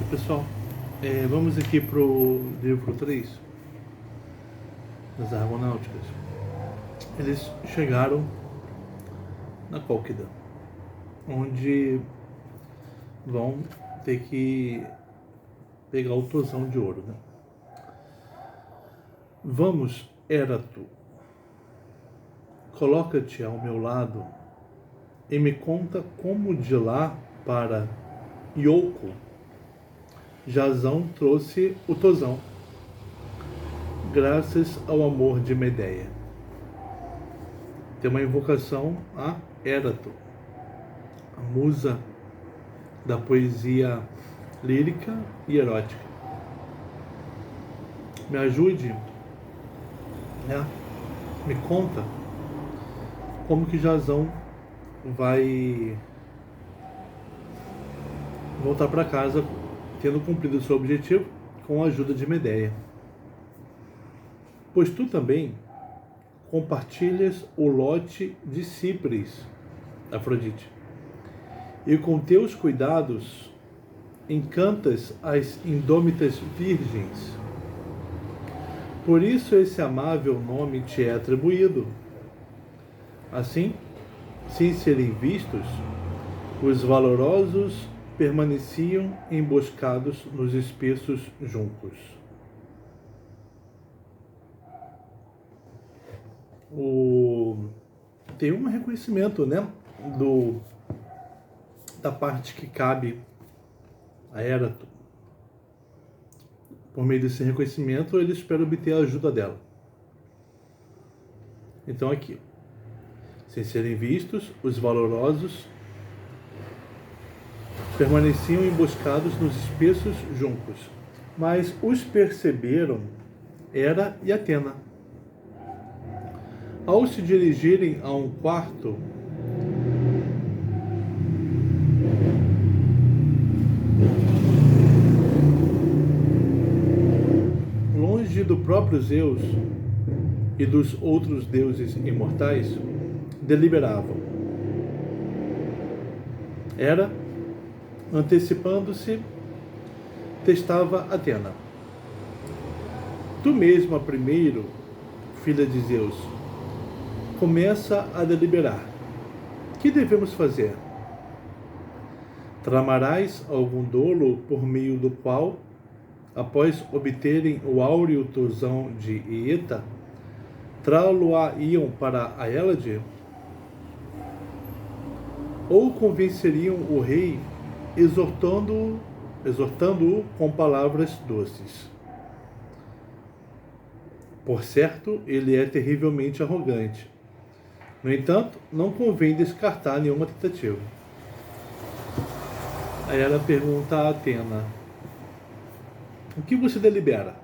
Pessoal, vamos aqui para o livro 3 das Argonáuticas. Eles chegaram na Cólquida, onde vão ter que pegar o tosão de ouro, né? Vamos, Érato, coloca-te ao meu lado e me conta como de lá para Ioco Jasão trouxe o tosão, graças ao amor de Medeia. Tem uma invocação a Érato, a musa da poesia lírica e erótica. Me ajude, né? Me conta como que Jasão vai voltar para casa tendo cumprido seu objetivo com a ajuda de Medeia. Pois tu também compartilhas o lote de Cipres, Afrodite, e com teus cuidados encantas as indômitas virgens. Por isso esse amável nome te é atribuído. Assim, sem serem vistos, os valorosos permaneciam emboscados nos espessos juncos. Tem um reconhecimento, né, da parte que cabe a Érato. Por meio desse reconhecimento, ele espera obter a ajuda dela. Então aqui, sem serem vistos, os valorosos permaneciam emboscados nos espessos juncos, mas os perceberam Hera e Atena. Ao se dirigirem a um quarto, longe do próprio Zeus e dos outros deuses imortais, deliberavam. Hera, antecipando-se, testava Atena. Tu mesma primeiro, filha de Zeus, começa a deliberar. Que devemos fazer? Tramarás algum dolo por meio do qual, após obterem o áureo tosão de Eeta, trá-lo-á-iam para a Hélade? Ou convenceriam o rei exortando-o com palavras doces? Por certo, ele é terrivelmente arrogante. No entanto, não convém descartar nenhuma tentativa. Aí ela pergunta a Atena: o que você delibera?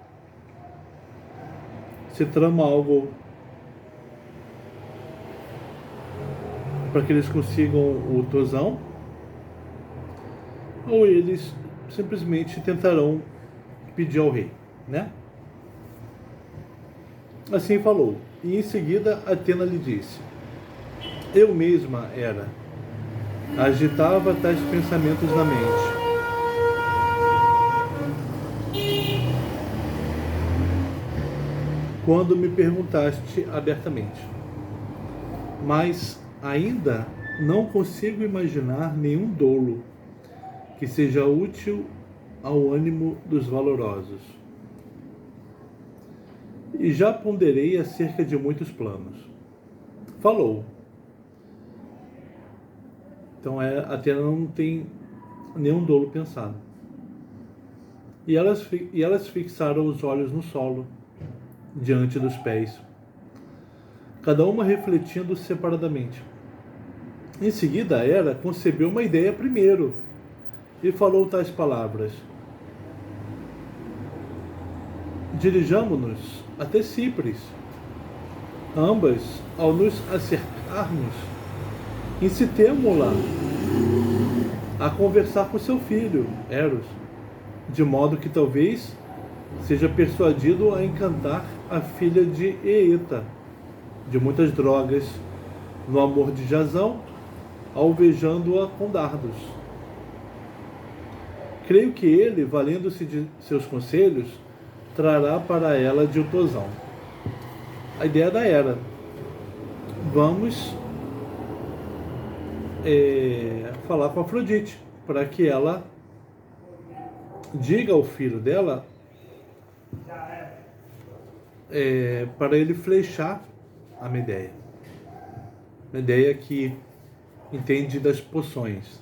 Se trama algo para que eles consigam o tosão? Ou eles simplesmente tentarão pedir ao rei, né? Assim falou, e em seguida Atena lhe disse: eu mesma era, agitava tais pensamentos na mente. Quando me perguntaste abertamente, mas ainda não consigo imaginar nenhum dolo que seja útil ao ânimo dos valorosos. E já ponderei acerca de muitos planos. Falou. Então Atena não tem nenhum dolo pensado. E elas fixaram os olhos no solo, diante dos pés, cada uma refletindo separadamente. Em seguida, Hera concebeu uma ideia primeiro e falou tais palavras: dirijamo-nos até Cipres. Ambas, ao nos acercarmos, incitemo-la a conversar com seu filho, Eros, de modo que talvez seja persuadido a encantar a filha de Eeta, de muitas drogas, no amor de Jasão, alvejando-a com dardos. Creio que ele, valendo-se de seus conselhos, trará para ela de Tosão. A ideia da Hera. Vamos falar com Afrodite, para que ela diga ao filho dela para ele flechar a Medeia. Medeia que entende das poções.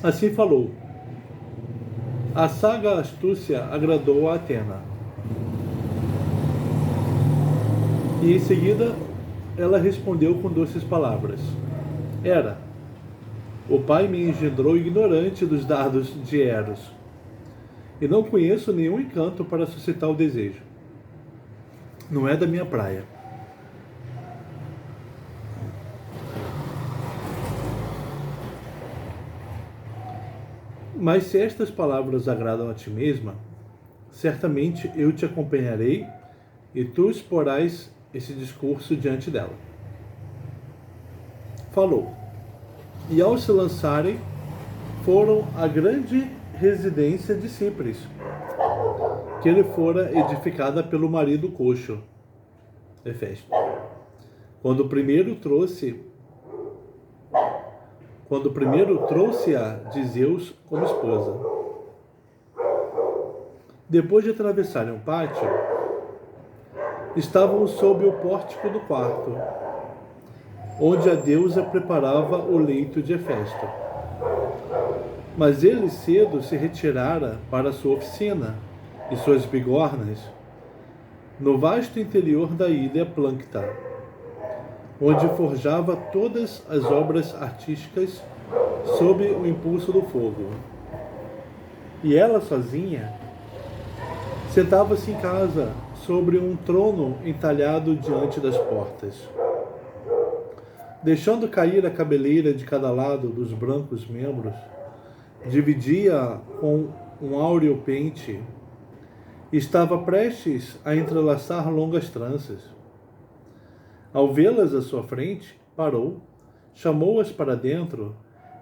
Assim falou. A saga astúcia agradou a Atena. E em seguida ela respondeu com doces palavras. Hera, o pai me engendrou ignorante dos dardos de Eros, e não conheço nenhum encanto para suscitar o desejo. Não é da minha praia. Mas se estas palavras agradam a ti mesma, certamente eu te acompanharei e tu exporás esse discurso diante dela. Falou. E ao se lançarem, foram à grande residência de Cipres, que lhe fora edificada pelo marido coxo, Hefesto. Quando primeiro trouxe-a de Zeus como esposa. Depois de atravessarem o pátio, estavam sob o pórtico do quarto, onde a deusa preparava o leito de Hefesto. Mas ele cedo se retirara para sua oficina e suas bigornas, no vasto interior da ilha Plâncta, onde forjava todas as obras artísticas sob o impulso do fogo. E ela sozinha sentava-se em casa sobre um trono entalhado diante das portas. Deixando cair a cabeleira de cada lado dos brancos membros, dividia com um áureo pente e estava prestes a entrelaçar longas tranças. Ao vê-las à sua frente, parou, chamou-as para dentro,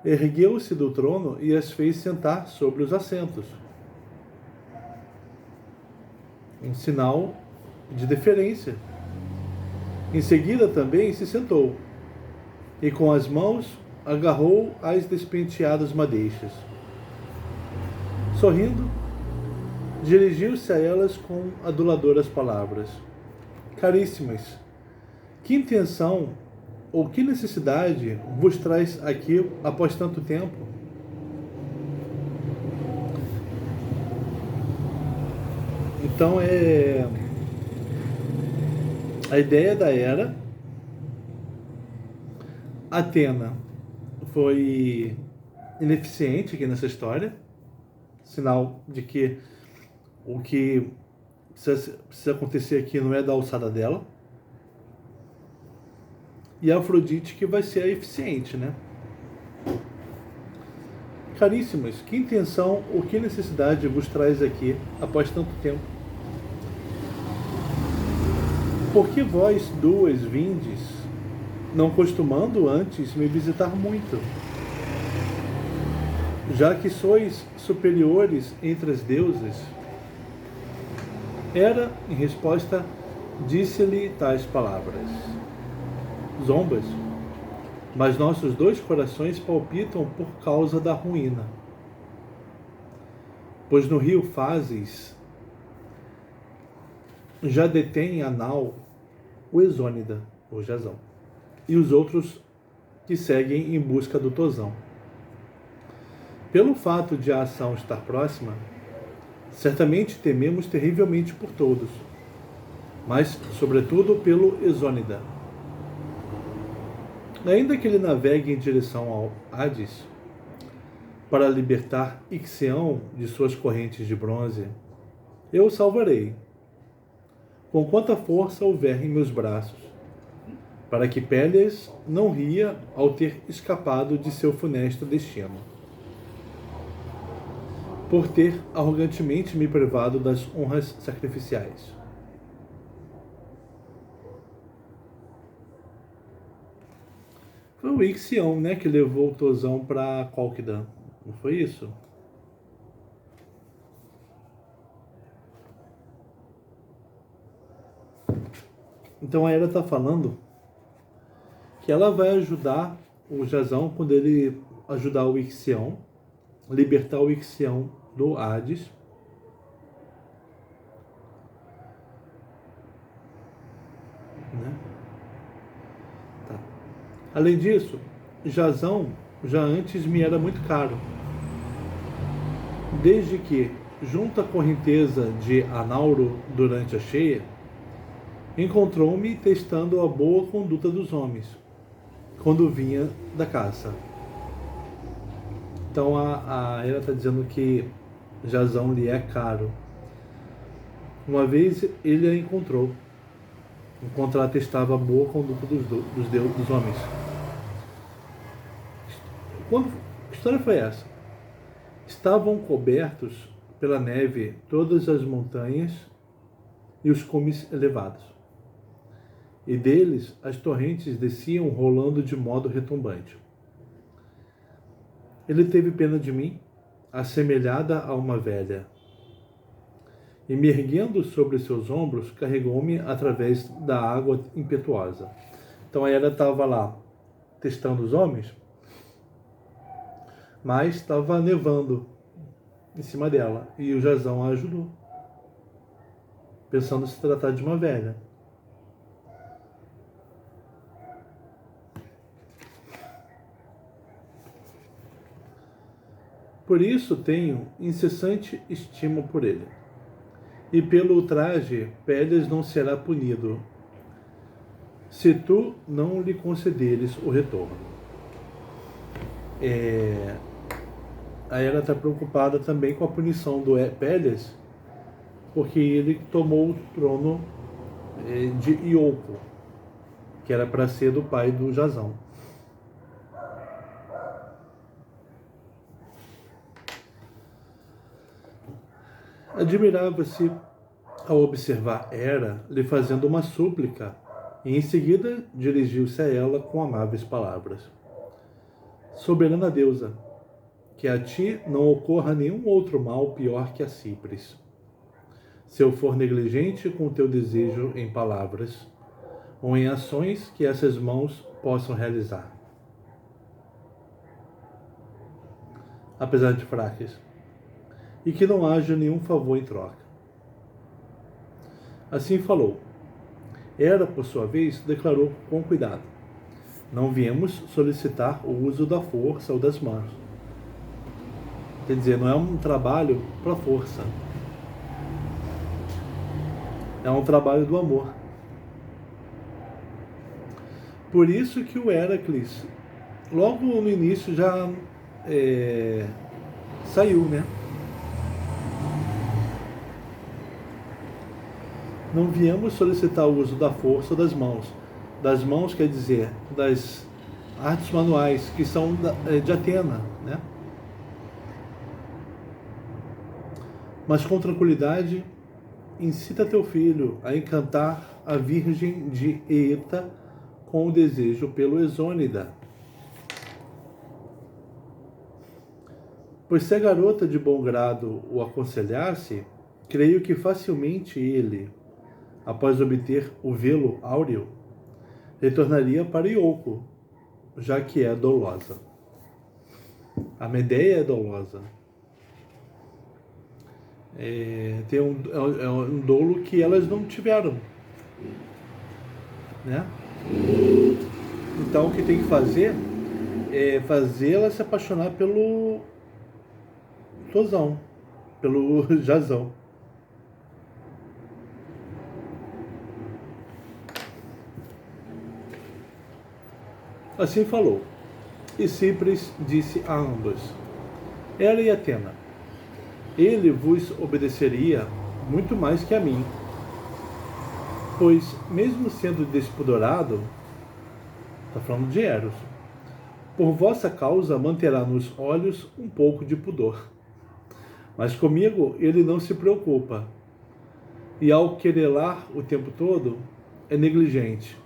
ergueu-se do trono e as fez sentar sobre os assentos. Um sinal de deferência. Em seguida também se sentou e com as mãos agarrou as despenteadas madeixas. Sorrindo, dirigiu-se a elas com aduladoras palavras. Caríssimas, que intenção ou que necessidade vos traz aqui após tanto tempo? Então a ideia da Hera. Atena foi ineficiente aqui nessa história, sinal de que o que precisa acontecer aqui não é da alçada dela. E a Afrodite que vai ser a eficiente, né? Caríssimas, que intenção ou que necessidade vos traz aqui após tanto tempo? Por que vós duas vindes, não costumando antes me visitar muito? Já que sois superiores entre as deusas. Hera, em resposta, disse-lhe tais palavras. Zombas, mas nossos dois corações palpitam por causa da ruína. Pois no rio Fazes já detém a nau o Exônida, ou Jazão, e os outros que seguem em busca do Tosão. Pelo fato de a ação estar próxima, certamente tememos terrivelmente por todos, mas sobretudo pelo Exônida. Ainda que ele navegue em direção ao Hades, para libertar Ixião de suas correntes de bronze, eu o salvarei, com quanta força houver em meus braços, para que Pélias não ria ao ter escapado de seu funesto destino, por ter arrogantemente me privado das honras sacrificiais. Foi o Ixion, né, que levou o Tosão para Colquidan. Não foi isso? Então a Hera está falando que ela vai ajudar o Jazão quando ele ajudar o Ixion, libertar o Ixion do Hades. Né? Tá. Além disso, Jazão já antes me era muito caro. Desde que, junto à correnteza de Anauro durante a cheia, encontrou-me testando a boa conduta dos homens, quando vinha da caça. Então a Hera está dizendo que Jazão lhe é caro. Uma vez ele a encontrou, enquanto ela testava a boa conduta dos homens. Que história foi essa? Estavam cobertos pela neve todas as montanhas e os cumes elevados, e deles as torrentes desciam rolando de modo retumbante. Ele teve pena de mim, assemelhada a uma velha, e me erguendo sobre seus ombros, carregou-me através da água impetuosa. Então a Hera estava lá testando os homens, mas estava nevando em cima dela, e o Jazão a ajudou, pensando se tratar de uma velha. Por isso tenho incessante estima por ele. E pelo ultraje, Pélias não será punido, se tu não lhe concederes o retorno. A Hera está preocupada também com a punição do Pélias, porque ele tomou o trono de Iolco, que era para ser do pai do Jazão. Admirava-se ao observar Hera lhe fazendo uma súplica, e em seguida dirigiu-se a ela com amáveis palavras. Soberana deusa, que a ti não ocorra nenhum outro mal pior que a Cipres. Se eu for negligente com o teu desejo em palavras, ou em ações que essas mãos possam realizar. Apesar de fracas, e que não haja nenhum favor em troca. Assim falou. Hera, por sua vez, declarou com cuidado: não viemos solicitar o uso da força ou das mãos. Quer dizer, não é um trabalho para força. É um trabalho do amor. Por isso que o Heracles, logo no início, já saiu, né? Não viemos solicitar o uso da força ou das mãos. Das mãos quer dizer das artes manuais, que são de Atena, né? Mas com tranquilidade, incita teu filho a encantar a virgem de Eeta com o desejo pelo Exônida. Pois se a garota de bom grado o aconselhasse, creio que facilmente ele, após obter o velo áureo, retornaria para Iolco, já que é dolosa. A Medeia é dolosa. Tem um dolo que elas não tiveram, né? Então o que tem que fazer é fazê-la se apaixonar pelo Tosão, pelo Jazão. Assim falou, e Cipres disse a ambas: Hera e Atena, ele vos obedeceria muito mais que a mim, pois, mesmo sendo despudorado, está falando de Eros, por vossa causa manterá nos olhos um pouco de pudor. Mas comigo ele não se preocupa, e ao querelar o tempo todo, é negligente.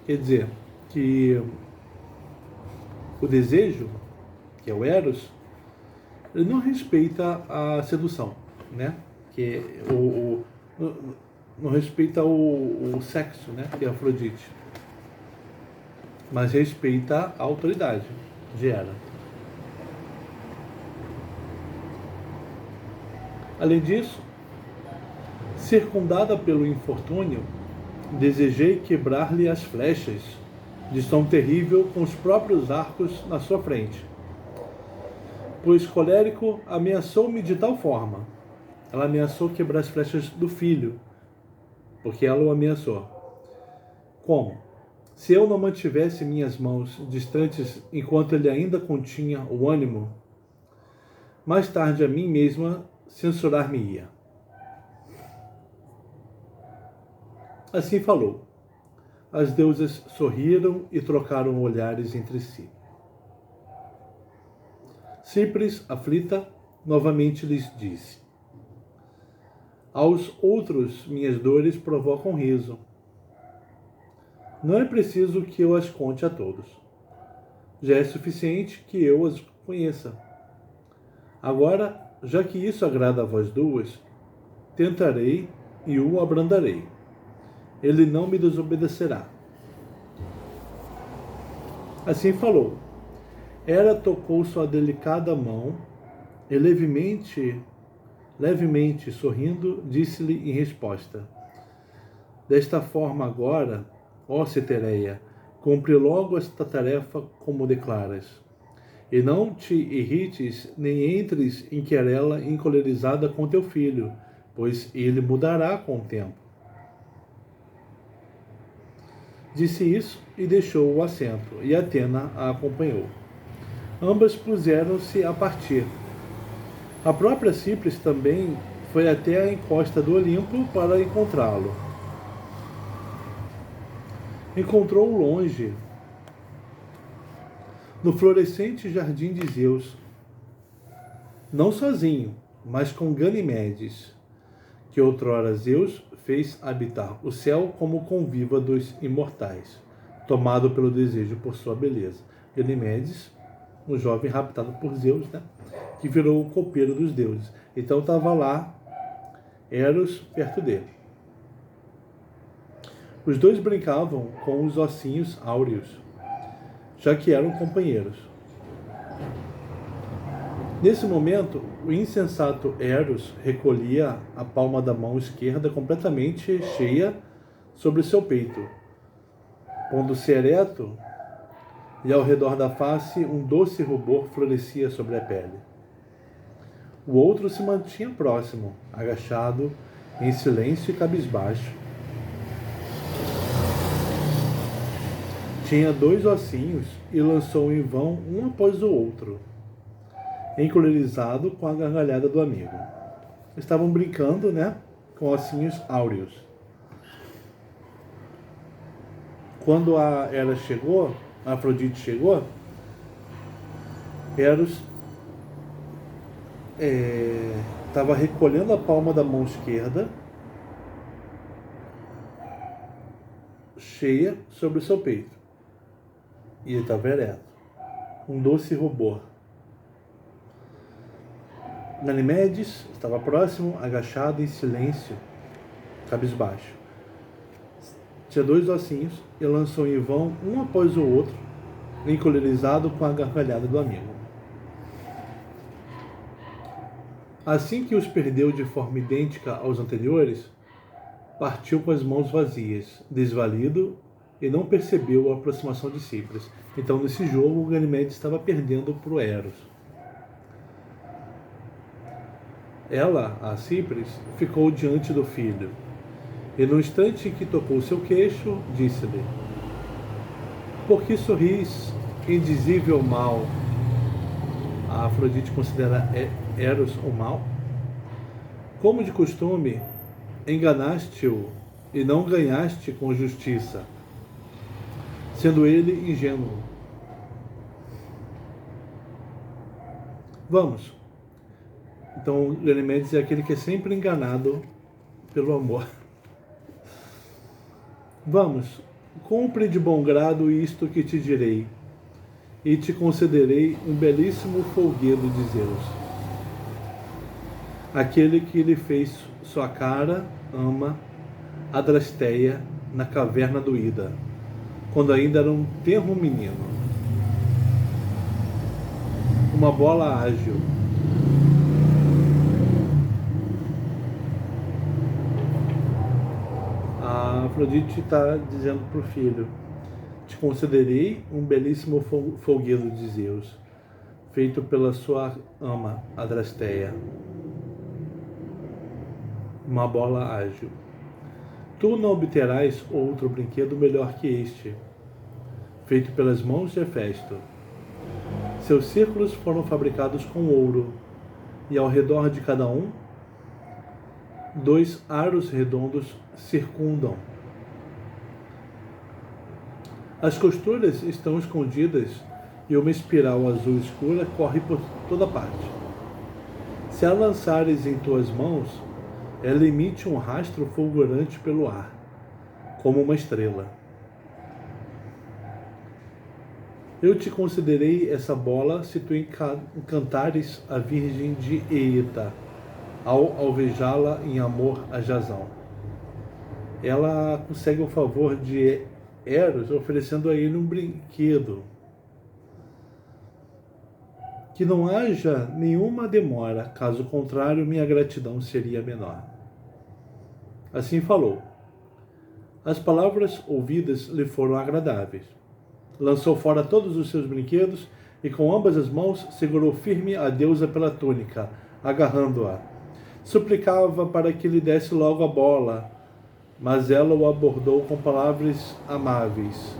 Quer dizer, que o desejo, que é o Eros, ele não respeita a sedução, né? Que não respeita o sexo, né? Que é Afrodite, mas respeita a autoridade de Hera. Além disso, circundada pelo infortúnio, desejei quebrar-lhe as flechas de som terrível com os próprios arcos na sua frente, pois colérico ameaçou-me de tal forma. Ela ameaçou quebrar as flechas do filho, porque ela o ameaçou. Como? Se eu não mantivesse minhas mãos distantes enquanto ele ainda continha o ânimo, mais tarde a mim mesma censurar-me-ia. Assim falou. As deusas sorriram e trocaram olhares entre si. Cipres, aflita, novamente lhes disse: aos outros minhas dores provocam riso. Não é preciso que eu as conte a todos. Já é suficiente que eu as conheça. Agora, já que isso agrada a vós duas, tentarei e o abrandarei. Ele não me desobedecerá. Assim falou. Hera tocou sua delicada mão e levemente sorrindo, disse-lhe em resposta: desta forma agora, ó Cetereia, cumpre logo esta tarefa como declaras. E não te irrites nem entres em querela encolerizada com teu filho, pois ele mudará com o tempo. Disse isso e deixou o assento, e Atena a acompanhou. Ambas puseram-se a partir. A própria Cipres também foi até a encosta do Olimpo para encontrá-lo. Encontrou-o longe, no florescente jardim de Zeus, não sozinho, mas com Ganimedes, que outrora Zeus fez habitar o céu como conviva dos imortais, tomado pelo desejo por sua beleza. Ganimedes, um jovem raptado por Zeus, né, que virou o copeiro dos deuses. Então estava lá Eros perto dele. Os dois brincavam com os ossinhos áureos, já que eram companheiros. Nesse momento, o insensato Eros recolhia a palma da mão esquerda completamente cheia sobre seu peito, pondo-se ereto, e ao redor da face um doce rubor florescia sobre a pele. O outro se mantinha próximo, agachado, em silêncio e cabisbaixo. Tinha 2 ossinhos e lançou em vão um após o outro, encolerizado com a gargalhada do amigo. Estavam brincando, né, com ossinhos áureos. Quando a Hera chegou, a Afrodite chegou, Eros estava recolhendo a palma da mão esquerda, cheia sobre o seu peito. E ele estava ereto. Um doce rubor. Ganimedes estava próximo, agachado em silêncio, cabisbaixo. Tinha 2 ossinhos e lançou em vão um após o outro, encolerizado com a gargalhada do amigo. Assim que os perdeu de forma idêntica aos anteriores, partiu com as mãos vazias, desvalido, e não percebeu a aproximação de Cipres. Então, nesse jogo, o Ganimedes estava perdendo para o Eros. Ela, a Cipres, ficou diante do filho, e no instante em que tocou seu queixo, disse-lhe: por que sorris, indizível mal? A Afrodite considera Eros o mal? Como de costume, enganaste-o e não ganhaste com justiça, sendo ele ingênuo. Vamos. Então, Ganimedes é aquele que é sempre enganado pelo amor. Vamos, Cumpre de bom grado isto que te direi, e te concederei um belíssimo folguedo de Zeus. Aquele que lhe fez sua cara ama Adrasteia na caverna do Ida, quando ainda era um tenro menino. Uma bola ágil. A Afrodite está dizendo para o filho: te concederei um belíssimo folguedo de Zeus, feito pela sua ama, Adrasteia. Uma bola ágil. Tu não obterás outro brinquedo melhor que este, feito pelas mãos de Hefesto. Seus círculos foram fabricados com ouro, e ao redor de cada um, 2 aros redondos circundam. As costuras estão escondidas e uma espiral azul escura corre por toda parte. Se a lançares em tuas mãos, ela emite um rastro fulgurante pelo ar, como uma estrela. Eu te concederei essa bola se tu encantares a Virgem de Eeta, ao alvejá-la em amor a Jasão. Ela consegue o favor de Eros, oferecendo a ele um brinquedo. Que não haja nenhuma demora, caso contrário, minha gratidão seria menor. Assim falou. As palavras ouvidas lhe foram agradáveis. Lançou fora todos os seus brinquedos e com ambas as mãos segurou firme a deusa pela túnica, agarrando-a. Suplicava para que lhe desse logo a bola, mas ela o abordou com palavras amáveis.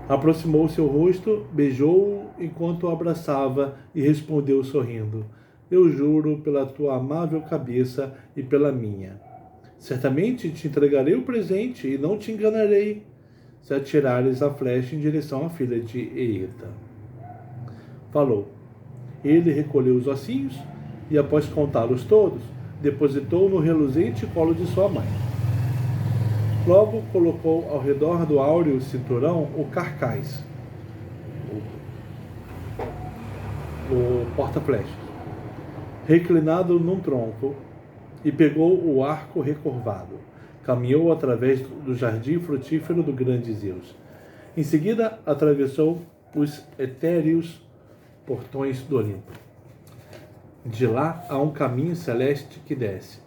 Aproximou seu rosto, beijou-o enquanto o abraçava e respondeu sorrindo: eu juro pela tua amável cabeça e pela minha. Certamente te entregarei o presente e não te enganarei, se atirares a flecha em direção à filha de Eeta. Falou. Ele recolheu os ossinhos e, após contá-los todos, depositou no reluzente colo de sua mãe. Logo colocou ao redor do áureo cinturão o carcaz, o porta-flechas, reclinado num tronco, e pegou o arco recurvado. Caminhou através do jardim frutífero do grande Zeus. Em seguida, atravessou os etéreos portões do Olimpo. De lá há um caminho celeste que desce.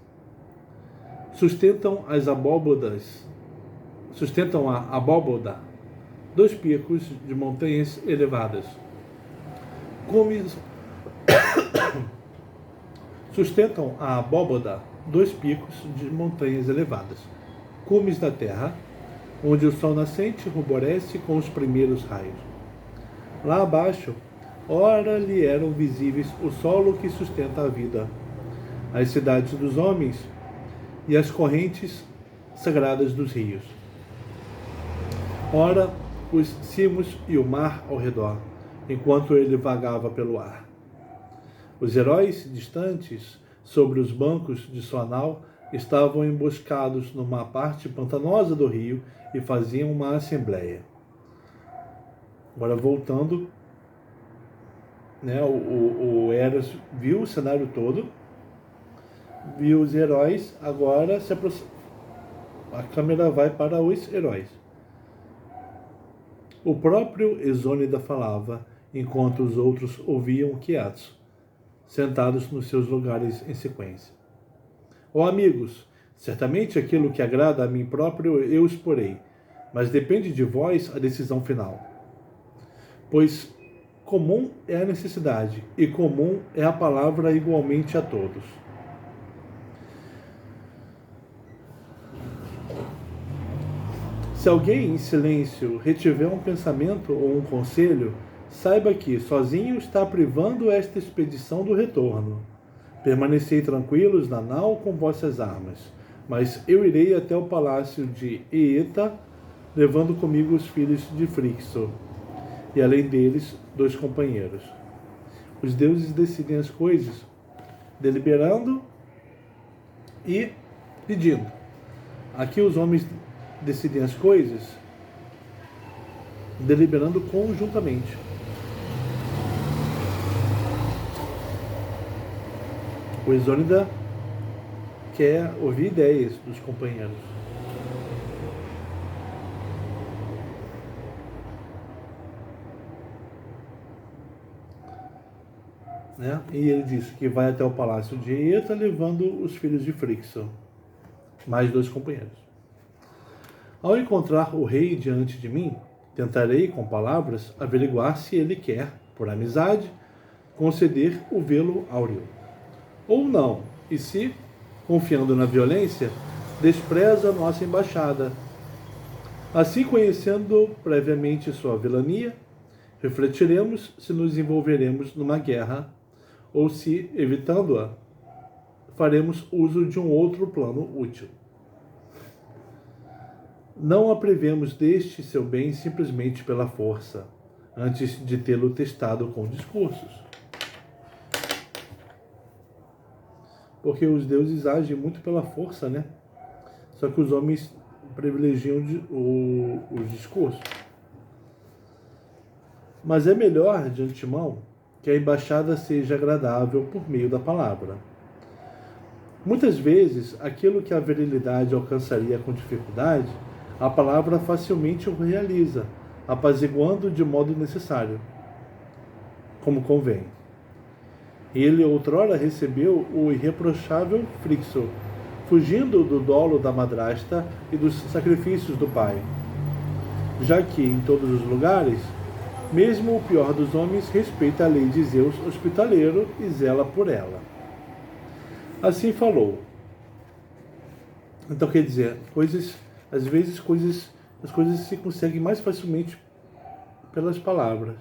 Sustentam a abóboda 2 picos de montanhas elevadas. Sustentam a abóboda 2 picos de montanhas elevadas, cumes da terra, onde o sol nascente ruborece com os primeiros raios. Lá abaixo, ora lhe eram visíveis o solo que sustenta a vida, as cidades dos homens e as correntes sagradas dos rios. Ora, os cimos e o mar ao redor, enquanto ele vagava pelo ar. Os heróis distantes, sobre os bancos de sua nau, estavam emboscados numa parte pantanosa do rio e faziam uma assembleia. Agora, voltando, o Eros viu o cenário todo, viu os heróis, agora a câmera vai para os heróis. O próprio Esônida falava, enquanto os outros ouviam quietos, sentados nos seus lugares em sequência. Ó amigos, certamente aquilo que agrada a mim próprio eu exporei, mas depende de vós a decisão final. Pois comum é a necessidade, e comum é a palavra igualmente a todos. Se alguém em silêncio retiver um pensamento ou um conselho, saiba que, sozinho, está privando esta expedição do retorno. Permanecei tranquilos na nau com vossas armas, mas eu irei até o palácio de Eeta, levando comigo os filhos de Frixo, e além deles, 2 companheiros. Os deuses decidem as coisas, deliberando e pedindo. Aqui os homens decidem as coisas deliberando conjuntamente. O Esônida quer ouvir ideias dos companheiros. Né? E ele diz que vai até o palácio de Eta levando os filhos de Frixo, mais 2 companheiros. Ao encontrar o rei diante de mim, tentarei, com palavras, averiguar se ele quer, por amizade, conceder o velo áureo. Ou não, e se, confiando na violência, despreza nossa embaixada. Assim, conhecendo previamente sua vilania, refletiremos se nos envolveremos numa guerra ou se, evitando-a, faremos uso de um outro plano útil. Não a prevemos deste seu bem simplesmente pela força, antes de tê-lo testado com discursos. Porque os deuses agem muito pela força, né? Só que os homens privilegiam os discursos. Mas é melhor, de antemão, que a embaixada seja agradável por meio da palavra. Muitas vezes, aquilo que a virilidade alcançaria com dificuldade, a palavra facilmente o realiza, apaziguando de modo necessário, como convém. Ele outrora recebeu o irreprochável Frixo, fugindo do dolo da madrasta e dos sacrifícios do pai, já que, em todos os lugares, mesmo o pior dos homens respeita a lei de Zeus hospitaleiro e zela por ela. Assim falou. Então, quer dizer, às vezes as coisas se conseguem mais facilmente pelas palavras.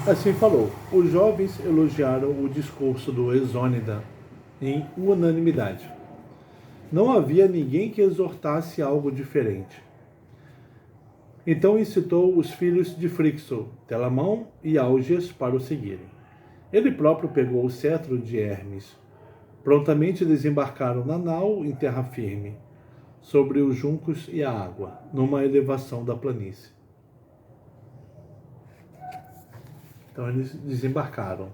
Assim falou. Os jovens elogiaram o discurso do Esônida em unanimidade. Não havia ninguém que exortasse algo diferente. Então incitou os filhos de Frixo, Telamão e Álgeas, para o seguirem. Ele próprio pegou o cetro de Hermes. Prontamente desembarcaram na nau em terra firme, sobre os juncos e a água, numa elevação da planície. Então eles desembarcaram.